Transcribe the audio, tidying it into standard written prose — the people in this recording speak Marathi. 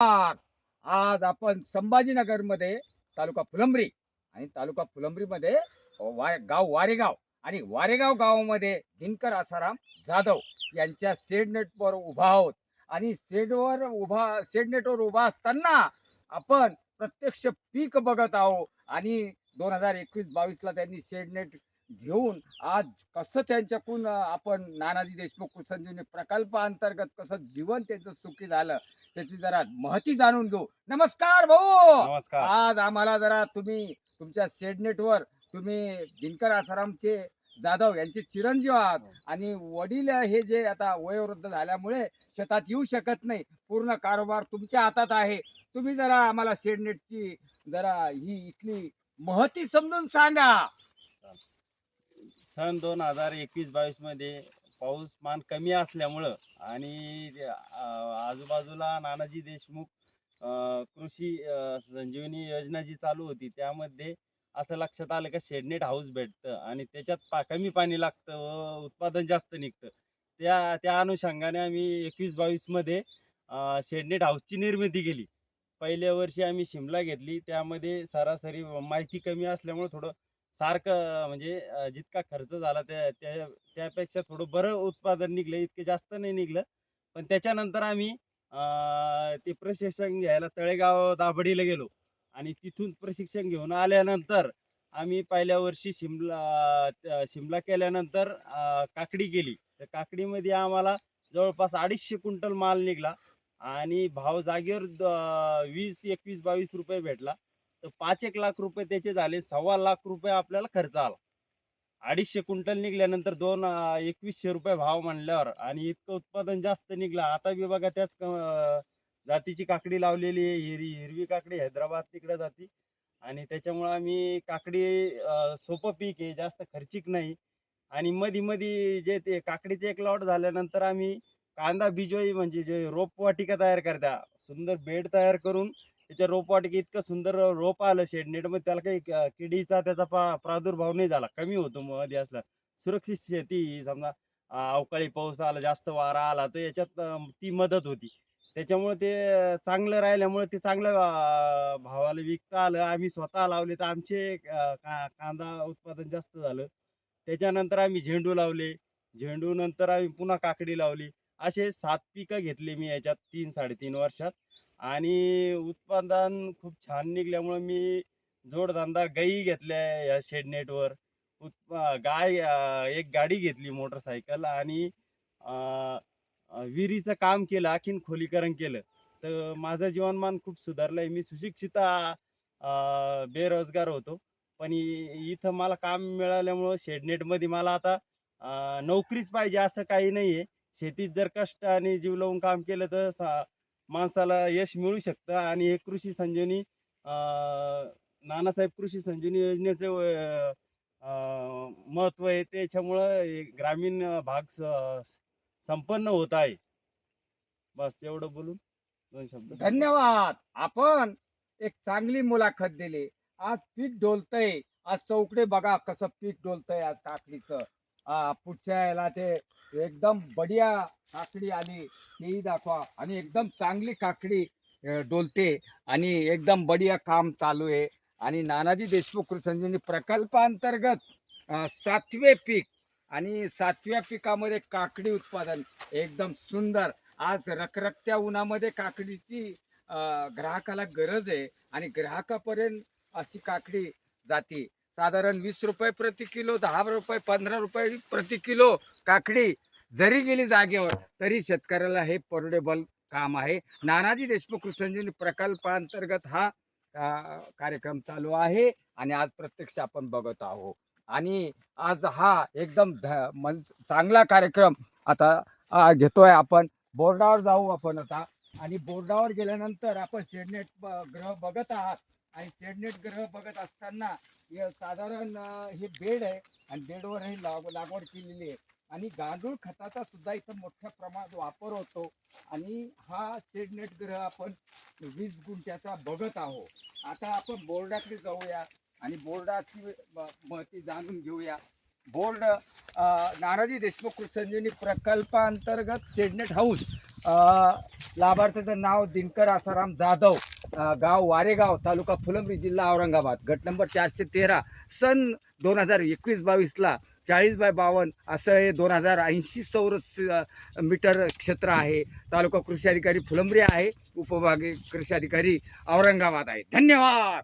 आज आपण संभाजीनगरमध्ये तालुका फुलंब्री आणि तालुका फुलंब्रीमध्ये गाव वारेगाव आणि वारेगाव गावामध्ये दिनकर आसाराम जाधव यांच्या शेडनेटवर उभा आहोत. आणि शेडनेटवर उभा असताना आपण प्रत्यक्ष पीक बघत आहोत. आणि 2021-22ला त्यांनी शेडनेट घेऊन आज कसं त्यांच्याकडून आपण नानाजी देशमुख संजीवनी प्रकल्पाअंतर्गत कसं जीवन त्यांचं सुखी झालं त्याची जरा महती जाणून घेऊ. नमस्कार भाऊ. नमस्कार. आज आम्हाला जरा तुम्ही तुमच्या शेडनेटवर तुम्ही दिनकर आसारामचे जाधव यांचे चिरंजीव आहात आणि वडील हे जे आता वयोवृद्ध झाल्यामुळे शेतात येऊ शकत नाही, पूर्ण कारभार तुमच्या हातात आहे. तुम्ही जरा आम्हाला शेडनेटची जरा ही इथली महती समजून सांगा. सन 2021-22 मध्ये पाऊसमान कमी असल्यामुळं आणि आजूबाजूला नानाजी देशमुख कृषी संजीवनी योजना जी चालू होती त्यामध्ये असं लक्षात आलं का शेडनेट हाऊस भेटतं आणि त्याच्यात कमी पाणी लागतं व उत्पादन जास्त निघतं. त्या अनुषंगाने आम्ही 21-22 मध्ये शेडनेट हाऊसची निर्मिती केली. पहिल्या वर्षी आम्ही शिमला घेतली, त्यामध्ये सरासरी माहिती कमी असल्यामुळे थोडं सारखं म्हणजे जितका खर्च झाला त्यापेक्षा थोडं बरं उत्पादन निघलं, इतके जास्त नाही निघलं. पण त्याच्यानंतर आम्ही ते प्रशिक्षण घ्यायला तळेगाव दाभडीला गेलो आणि तिथून प्रशिक्षण घेऊन आल्यानंतर आम्ही पहिल्या वर्षी शिमला केल्यानंतर काकडी केली. तर काकडीमध्ये आम्हाला जवळपास 250 क्विंटल माल निघला आणि भाव जागेवर 20, 21, 22 रुपये भेटला. तर 5-1 लाख रुपये त्याचे झाले. 1.25 लाख रुपये आपल्याला खर्च आला. 250 क्विंटल निघल्यानंतर 2100 रुपये भाव म्हणल्यावर आणि इतकं उत्पादन जास्त निघलं. आता बी बघा त्याच जातीची काकडी लावलेली आहे. हिरवी काकडी हैदराबाद तिकडे जाती आणि त्याच्यामुळं आम्ही काकडी सोपं पीक आहे, जास्त खर्चिक नाही. आणि मध्ये जे ते काकडीचं एक लॉट झाल्यानंतर आम्ही कांदा बिजोई म्हणजे जे रोपवाटिका तयार करता, सुंदर बेड तयार करून त्याच्या रोपवाटिका इतकं सुंदर रोप आलं शेडनेटमध्ये, त्याला काही किडीचा त्याचा प्रादुर्भाव नाही झाला, कमी होतो मध्ये असला. सुरक्षित शेती समजा अवकाळी पाऊस आला, जास्त वारा आला तर याच्यात ती मदत होती. त्याच्यामुळे ते चांगलं राहिल्यामुळे ते चांगलं भावाला विकता आलं. आम्ही स्वतः लावले तर आमचे कांदा उत्पादन जास्त झालं. त्याच्यानंतर आम्ही झेंडू लावले. झेंडू नंतर आम्ही पुन्हा काकडी लावली. असे 7 पिकं घेतली मी याच्यात 3-3.5 वर्षात आणि उत्पादन खूप छान निघाल्यामुळे मी जोडधंदा गाई घेतल्या या शेडनेटवर. गाय एक गाडी घेतली मोटरसायकल आणि विहिरीचं काम केलं, आणखीन खोलीकरण केलं. तर माझं जीवनमान खूप सुधारलंय. मी सुशिक्षित बेरोजगार होतो. पण इथं मला काम मिळाल्यामुळं शेडनेटमध्ये मला आता नोकरीच पाहिजे असं काही नाही आहे. शेतीत जर कष्ट आणि जीव लावून काम केलं तर माणसाला यश मिळू शकतं. आणि हे कृषी संजीवनी नानासाहेब कृषी संजीवनी योजनेचं महत्त्व आहे. त्याच्यामुळं हे ग्रामीण भाग संपन्न होत आहे. बस एवढं बोलून 2 शब्द संपवतो. धन्यवाद. आपण एक चांगली मुलाखत दिली. आज पीक डोलतंय. आज चौकडे बघा कसं पीक डोलतंय आज काकडीचं. पुढच्या याला ते एकदम बढिया काकडी आली तेही दाखवा. आणि एकदम चांगली काकडी डोलते आणि एकदम बढिया काम चालू आहे. आणि नानाजी देशमुख कृषी संजीवनी प्रकल्पांतर्गत 7वे पीक आणि 7व्या पिकामध्ये काकडी उत्पादन एकदम सुंदर. आज रखरखत्या उन्हामध्ये काकडीची ग्राहकाला गरज आहे आणि ग्राहकापर्यंत अशी काकडी जाती. साधारण 20 रुपये प्रति किलो, 10 रुपये, 15 रुपये प्रति किलो काकडी जरी गेली जागेवर तरी शेतकऱ्याला हे परवडेबल काम आहे. नानाजी देशमुख कृषी संजीवनी प्रकल्पांतर्गत हा कार्यक्रम चालू आहे आणि आज प्रत्यक्ष आपण बघत आहोत. आणि आज हा एकदम चांगला कार्यक्रम आता घेतोय आपण. बोर्डावर जाऊ आपण आता. आणि बोर्डावर गेल्यानंतर आपण शेडनेट ग्रह बघत आहात. आणि शेडनेट ग्रह बघत असताना साधारण हे बेड आहे आणि बेडवर ही लागवड केलेली आहे. आणि गांडूळ खताचा सुद्धा इथं मोठ्या प्रमाणात वापर होतो. आणि हा शेडनेट ग्रह आपण 20 गुंठ्याचा बघत आहोत. आता आपण बोर्डाकडे जाऊया आणि बोर्डाची माहिती जाणून घेऊया. बोर्ड नानाजी देशमुख कृषी संजीवनी प्रकल्पांतर्गत शेडनेट हाऊस लाभार्थ्याचं नाव दिनकर आसाराम जाधव, गाव वारेगाव, तालुका फुलंब्री, जिल्हा औरंगाबाद, गट नंबर 413, सन 2021-22ला 40x52 असं हे 2080 चौरस मीटर क्षेत्र आहे. तालुका कृषी अधिकारी फुलंब्री आहे, उपविभागीय कृषी अधिकारी औरंगाबाद आहे. धन्यवाद.